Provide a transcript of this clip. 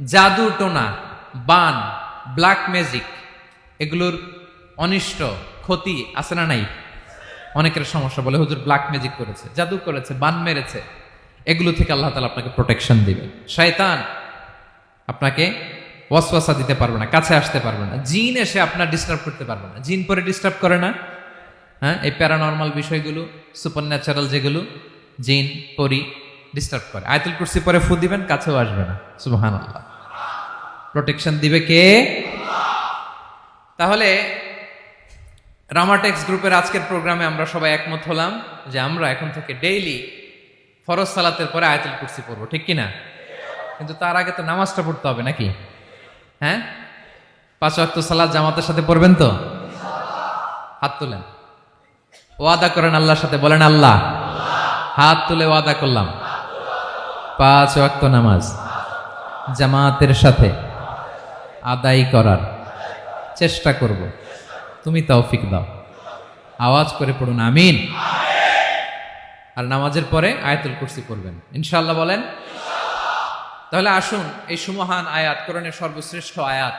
জাদু টোনা, বান, black magic, এগুলোর অনিষ্ট ক্ষতি আছে না নাই? অনেকের সমস্যা, বলে হুজুর ব্ল্যাক ম্যাজিক করেছে, জাদু করেছে, বান মেরেছে, এগুলো থেকে আল্লাহ তাআলা আপনাকে প্রোটেকশন দিবে। শয়তান আপনাকে ওয়াসওয়াসা দিতে পারবে না, কাছে আসতে পারবে না, জিন এসে আপনার ডিস্টার্ব করতে পারবে না। জিন পরে ডিস্টার্ব করে না? হ্যাঁ, এই প্যারানর্মাল বিষয়গুলো, সুপার ন্যাচারাল যেগুলো, জিন পরি ডিস্টার্ব করে। আয়াতুল কুরসি পরে ফু দিবেন, কাছেও আসবে না। সুবহানাল্লাহ। প্রোটেকশন দিবে কে? তাহলে রামাটেক্স গ্রুপের আজকের প্রোগ্রামে আমরা সবাই একমত হলাম যে আমরা এখন থেকে ডেইলি ফরজ সালাতের পরে আয়াতুল কুরসি পড়বো, ঠিক কিনা? কিন্তু তার আগে তো নামাজটা পড়তে হবে নাকি? হ্যাঁ, 5 ওয়াক্ত সালাত জামাতের সাথে পড়বেন তো? হাত তুলেন, ওয়াদা করেন আল্লাহর সাথে, বলেন আল্লাহ, হাত তুলে ওয়াদা করলাম 5 ওয়াক্ত নামাজ জামাতের সাথে আদায় করার চেষ্টা করব, তুমি তৌফিক দাও। আওয়াজ করে পড়ুন আমিন। আর নামাজের পরে আয়াতুল কুরসি পড়বেন ইনশাআল্লাহ, বলেন। তাহলে আসুন এই সুমহান আয়াত, কোরআনের সর্বশ্রেষ্ঠ আয়াত